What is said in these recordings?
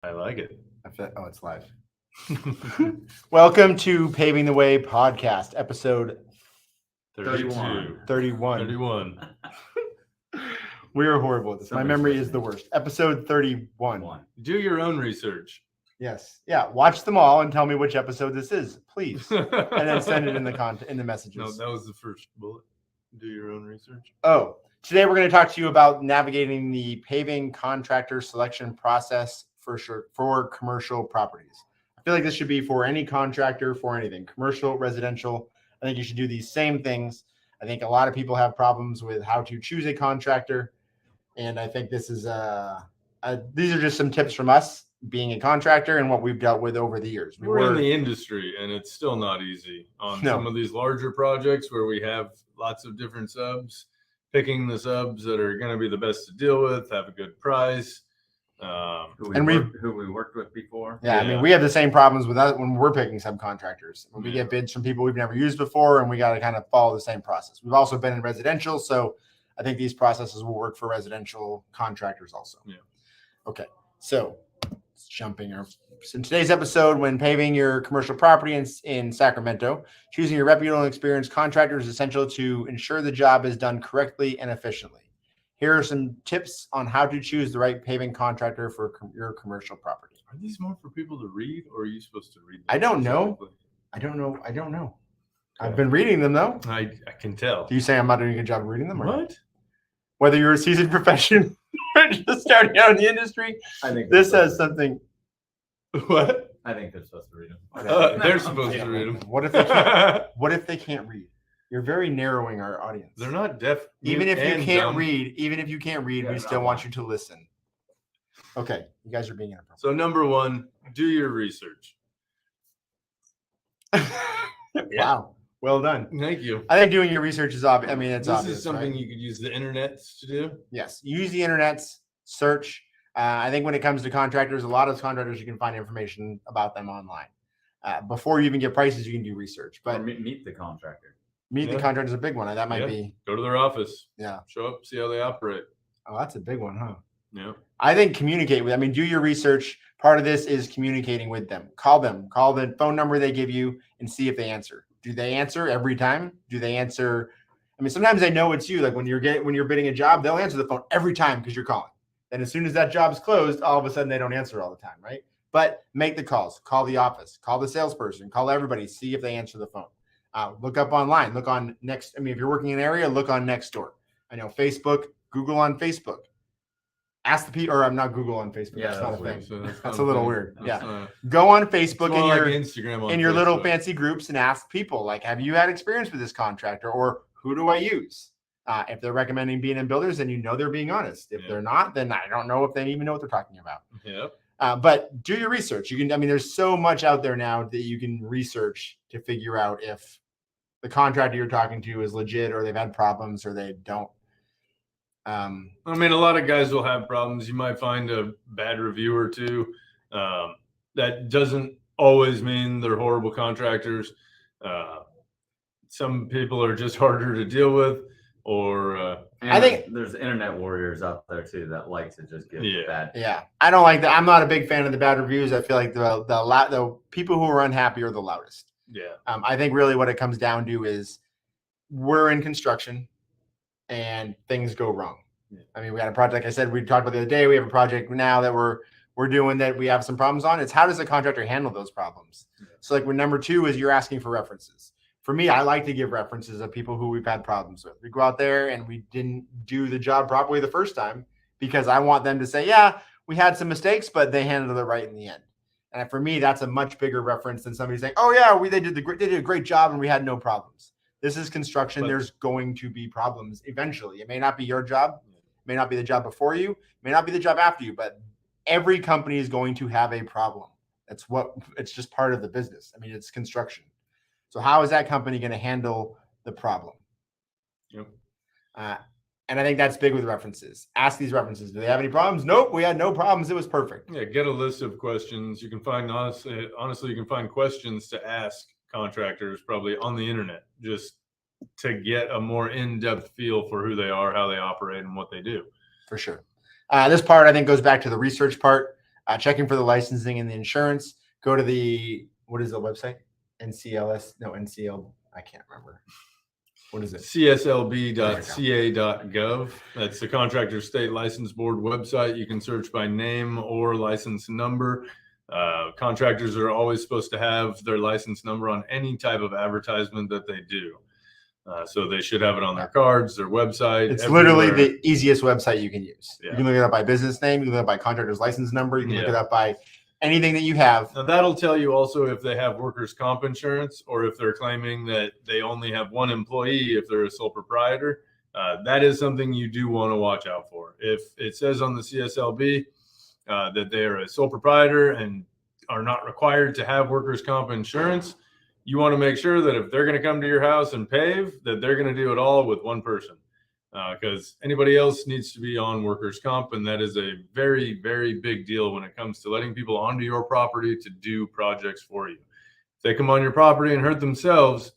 I like it. Oh, it's live. Welcome to Paving the Way podcast, episode 31. 31. We are horrible at this. My memory is the worst. Episode 31. Do your own research. Yes. Yeah. Watch them all and tell me which episode this is, please. And then send it in the messages. No, that was the first bullet. Do your own research. Oh, today we're going to talk to you about navigating the paving contractor selection process for commercial properties. I feel like this should be for any contractor, for anything, commercial, residential. I think you should do these same things. I think a lot of people have problems with how to choose a contractor. And I think this is these are just some tips from us being a contractor and what we've dealt with over the years. We're in the industry, and it's still not easy on some of these larger projects where we have lots of different subs. Picking the subs that are going to be the best to deal with, have a good price. Who we worked with before. Yeah, I mean, we have the same problems with that when we're picking subcontractors. When we get bids from people we've never used before, and we got to kind of follow the same process. We've also been in residential, so I think these processes will work for residential contractors also. Yeah. Okay, so in today's episode, when paving your commercial property in Sacramento, choosing your reputable and experienced contractor is essential to ensure the job is done correctly and efficiently. Here are some tips on how to choose the right paving contractor for your commercial property. Are these more for people to read, or are you supposed to read them? I don't know. Okay. I've been reading them, though. I can tell. Do you say I'm not doing a good job of reading them? Or What? not? Whether you're a seasoned professional or just starting out in the industry, I think this says something. What? I think they're supposed to read them. They're supposed to read them. What if they can't? What if they can't read? You're very narrowing our audience. They're not deaf. Even if you can't dumb. read, we still want you to listen. Okay, you guys are being inappropriate. So number one, do your research. Wow, well done. Thank you. I think doing your research is obvious. I mean, it's this obvious. Is something right? you could use the internet to do. Yes, use the internet, search. I think when it comes to contractors, a lot of contractors you can find information about them online. Before you even get prices, you can do research. But meet the contractor. Meet the contractor is a big one. That might be. Go to their office. Yeah. Show up, see how they operate. Oh, that's a big one, huh? Yeah. I think communicate with. I mean, do your research. Part of this is communicating with them. Call them. Call the phone number they give you and see if they answer. Do they answer every time? Do they answer? I mean, sometimes they know it's you. Like when you're bidding a job, they'll answer the phone every time because you're calling. Then as soon as that job's closed, all of a sudden they don't answer all the time, right? But make the calls. Call the office. Call the salesperson. Call everybody. See if they answer the phone. Look up online. Look on Next. I mean, if you're working in an area, look on Nextdoor. I know Facebook. Google on Facebook. Ask the people, or I'm not Google on Facebook. Yeah, that's not a weird. thing. That's a little weird. That's Go on Facebook Instagram in your little fancy groups and ask people like, have you had experience with this contractor, or who do I use? If they're recommending B&M builders, then you know they're being honest. If they're not, then I don't know if they even know what they're talking about. Yep. But do your research. You can. I mean, there's so much out there now that you can research to figure out if the contractor you're talking to is legit, or they've had problems, or they don't. I mean, a lot of guys will have problems. You might find a bad review or two. That doesn't always mean they're horrible contractors. Some people are just harder to deal with, or I think there's internet warriors out there too that like to just give bad. Yeah, I don't like that. I'm not a big fan of the bad reviews. I feel like the people who are unhappy are the loudest. Yeah. I think really what it comes down to is we're in construction and things go wrong. Yeah. I mean, we had a project, like I said, we talked about the other day. We have a project now that we're doing that we have some problems on. It's how does the contractor handle those problems? Yeah. So like when number two is you're asking for references. For me, I like to give references of people who we've had problems with. We go out there and we didn't do the job properly the first time because I want them to say, yeah, we had some mistakes, but they handled it right in the end. And for me, that's a much bigger reference than somebody saying, oh yeah, they did a great job and we had no problems. This is construction. There's going to be problems eventually. It may not be your job. It may not be the job before you. It may not be the job after you, but every company is going to have a problem. It's just part of the business. I mean, it's construction. So how is that company going to handle the problem? Yep. And I think that's big with references. Ask these references. Do they have any problems? Nope, we had no problems. It was perfect. Yeah, get a list of questions. You can find, honestly, you can find questions to ask contractors probably on the internet just to get a more in-depth feel for who they are, how they operate, and what they do. For sure. This part, I think, goes back to the research part. checking for the licensing and the insurance. Go to what is the website? NCL, I can't remember. What is it? CSLB.ca.gov. That's the Contractor State License Board website. You can search by name or license number. Contractors are always supposed to have their license number on any type of advertisement that they do. So they should have it on their cards, their website. It's everywhere. literally the easiest website you can use. Yeah. You can look it up by business name. You can look it up by contractor's license number. You can look it up by anything that you have. Now that'll tell you also if they have workers' comp insurance or if they're claiming that they only have one employee if they're a sole proprietor. That is something you do want to watch out for. If it says on the CSLB that they are a sole proprietor and are not required to have workers' comp insurance, you want to make sure that if they're going to come to your house and pave, that they're going to do it all with one person. Because anybody else needs to be on workers' comp, and that is a very, very big deal when it comes to letting people onto your property to do projects for you. If they come on your property and hurt themselves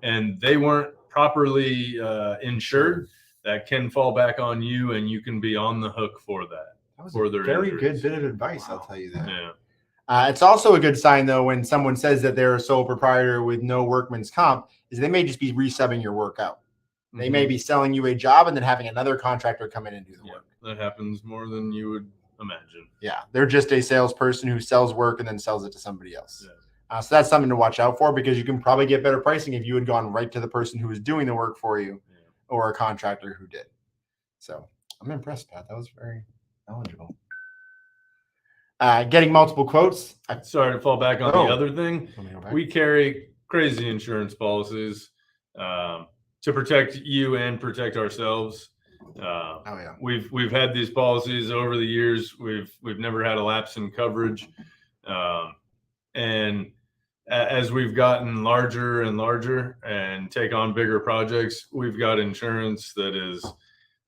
and they weren't properly insured, that can fall back on you, and you can be on the hook for that. That was for a their very injuries. good bit of advice, I'll tell you that. Yeah. It's also a good sign, though, when someone says that they're a sole proprietor with no workman's comp, is they may just be resubbing your work out. They may be selling you a job and then having another contractor come in and do the work. That happens more than you would imagine. Yeah, they're just a salesperson who sells work and then sells it to somebody else. Yeah. So that's something to watch out for, because you can probably get better pricing if you had gone right to the person who was doing the work for you or a contractor who did. So I'm impressed, Pat. That was very knowledgeable. Getting multiple quotes. Sorry to fall back on the other thing. We carry crazy insurance policies to protect you and protect ourselves. We've had these policies over the years. We've never had a lapse in coverage, and as we've gotten larger and larger and take on bigger projects, we've got insurance that is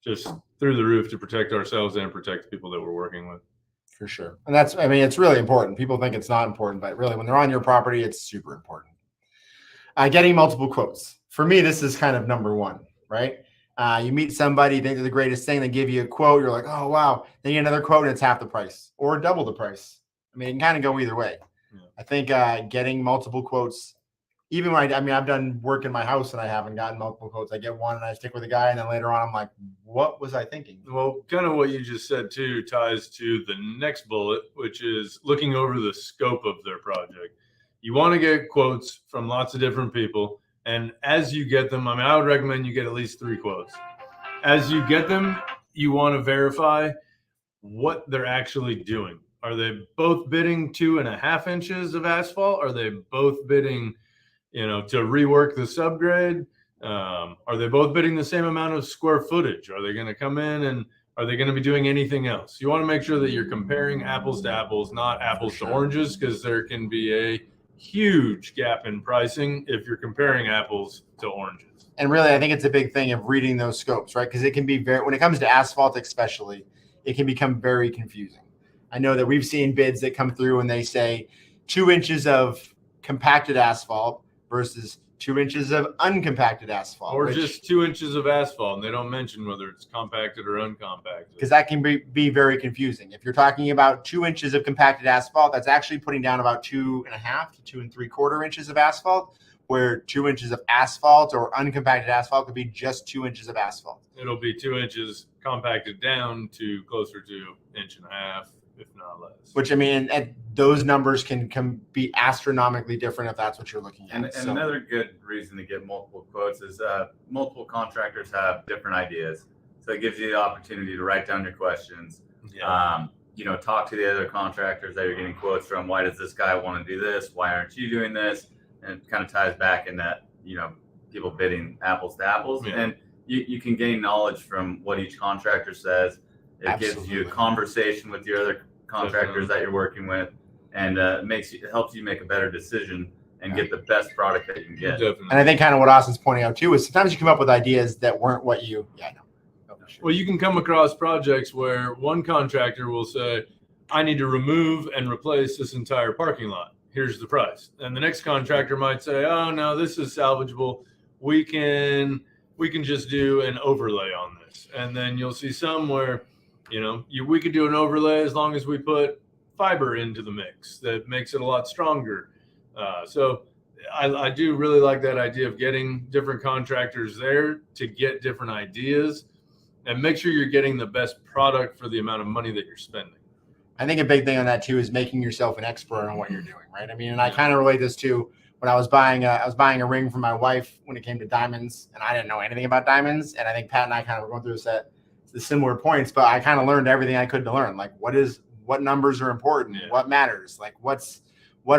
just through the roof to protect ourselves and protect the people that we're working with. For sure. And it's really important. People think it's not important, but really when they're on your property, it's super important. Getting multiple quotes. For me, this is kind of number one, right? You meet somebody, you think they're the greatest thing, they give you a quote, you're like, oh, wow. Then you get another quote and it's half the price or double the price. I mean, it can kind of go either way. Yeah. I think getting multiple quotes, even when I've done work in my house and I haven't gotten multiple quotes. I get one and I stick with a guy, and then later on I'm like, what was I thinking? Well, kind of what you just said too ties to the next bullet, which is looking over the scope of their project. You want to get quotes from lots of different people, and as you get them, I would recommend you get at least 3 quotes. As you get them, you want to verify what they're actually doing. Are they both bidding 2.5 inches of asphalt? Are they both bidding to rework the subgrade? Are they both bidding the same amount of square footage? Are they going to come in and are they going to be doing anything else? You want to make sure that you're comparing apples to apples, not apples to oranges, because there can be a huge gap in pricing if you're comparing apples to oranges. And really, I think it's a big thing of reading those scopes, right? Because it can be when it comes to asphalt especially, it can become very confusing. I know that we've seen bids that come through and they say 2 inches of compacted asphalt versus 2 inches of uncompacted asphalt. Or just 2 inches of asphalt, and they don't mention whether it's compacted or uncompacted. Because that can be very confusing. If you're talking about 2 inches of compacted asphalt, that's actually putting down about 2.5 to 2 3/4 inches of asphalt, where 2 inches of asphalt or uncompacted asphalt could be just 2 inches of asphalt. It'll be 2 inches compacted down to closer to 1.5 inches, if not less. Which, those numbers can be astronomically different if that's what you're looking at. And another good reason to get multiple quotes is multiple contractors have different ideas. So it gives you the opportunity to write down your questions. Yeah. Talk to the other contractors that you're getting quotes from. Why does this guy want to do this? Why aren't you doing this? And it kind of ties back in that, people bidding apples to apples. Yeah. And you can gain knowledge from what each contractor says. It gives you a conversation with your other contractors that you're working with, and it helps you make a better decision and get the best product that you can get. Definitely. And I think kind of what Austin's pointing out too is sometimes you come up with ideas that weren't what you. Yeah, I know. Sure. Well, you can come across projects where one contractor will say, "I need to remove and replace this entire parking lot. Here's the price." And the next contractor might say, "Oh no, this is salvageable. We can just do an overlay on this." And then you'll see some where we could do an overlay as long as we put fiber into the mix that makes it a lot stronger. So I do really like that idea of getting different contractors there to get different ideas and make sure you're getting the best product for the amount of money that you're spending. I think a big thing on that too is making yourself an expert on what you're doing, right? I mean, and I kind of relate this to when I was buying a ring for my wife when it came to diamonds, and I didn't know anything about diamonds. And I think Pat and I kind of were going through the similar points, but I kind of learned everything I could to learn. Like what numbers are important, what matters, like what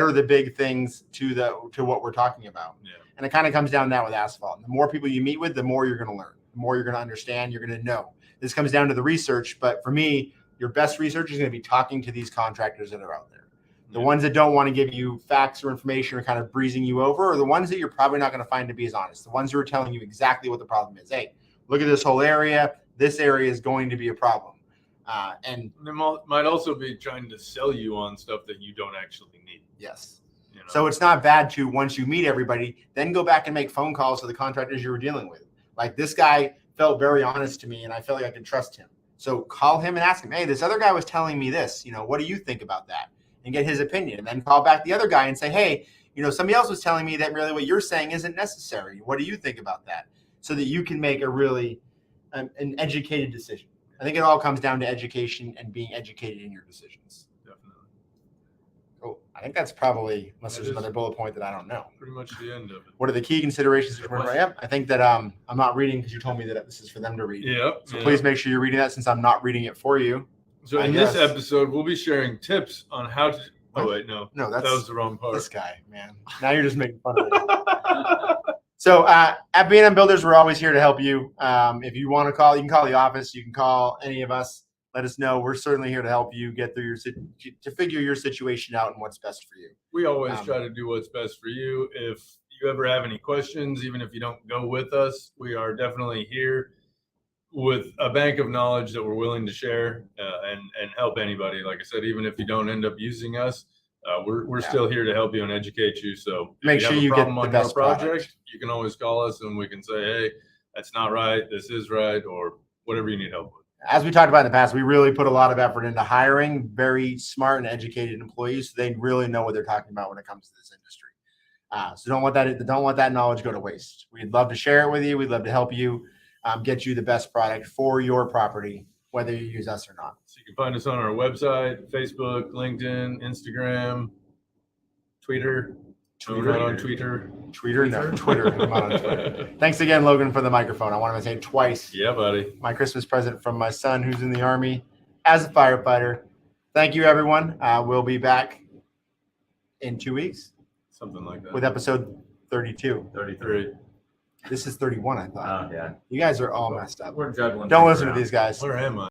are the big things to what we're talking about. Yeah. And it kind of comes down to that with asphalt. And the more people you meet with, the more you're going to learn, the more you're going to understand, you're going to know. This comes down to the research, but for me, your best research is going to be talking to these contractors that are out there. The ones that don't want to give you facts or information or kind of breezing you over are the ones that you're probably not going to find to be as honest. The ones who are telling you exactly what the problem is. Hey, look at this whole area. This area is going to be a problem. And they might also be trying to sell you on stuff that you don't actually need. Yes. You know? So it's not bad to, once you meet everybody, then go back and make phone calls to the contractors you were dealing with. Like this guy felt very honest to me and I felt like I could trust him. So call him and ask him, hey, this other guy was telling me this, what do you think about that? And get his opinion. And then call back the other guy and say, hey, somebody else was telling me that really what you're saying isn't necessary. What do you think about that? So that you can make a really an educated decision. I think it all comes down to education and being educated in your decisions. Definitely. Oh, I think that's probably, unless there's another bullet point that I don't know. Pretty much the end of it. What are the key considerations? I think that I'm not reading because you told me that this is for them to read. Yep. So please make sure you're reading that since I'm not reading it for you. So in this episode, we'll be sharing tips on how to. Oh wait, no, that was the wrong part. This guy, man. Now you're just making fun of me. So at B&M Builders, we're always here to help you. If you want to call, you can call the office. You can call any of us. Let us know. We're certainly here to help you get through to figure your situation out and what's best for you. We always try to do what's best for you. If you ever have any questions, even if you don't go with us, we are definitely here with a bank of knowledge that we're willing to share and help anybody. Like I said, even if you don't end up using us, we're still here to help you and educate you. So make sure you get the best project. You can always call us and we can say, hey, that's not right. This is right, or whatever you need help with. As we talked about in the past, we really put a lot of effort into hiring very smart and educated employees so they really know what they're talking about when it comes to this industry. So don't let that knowledge go to waste. We'd love to share it with you. We'd love to help you get you the best product for your property, whether you use us or not. So you can find us on our website, Facebook, LinkedIn, Instagram, Twitter. Twitter. On Twitter. Twitter. No, Twitter. I'm on Twitter. Thanks again, Logan, for the microphone. I wanted to say it twice. Yeah, buddy. My Christmas present from my son, who's in the Army as a firefighter. Thank you, everyone. We'll be back in 2 weeks. Something like that. With episode 32. 33. This is 31, I thought. Oh, yeah. You guys are all messed up. We're juggling. Don't listen to these guys. Where am I?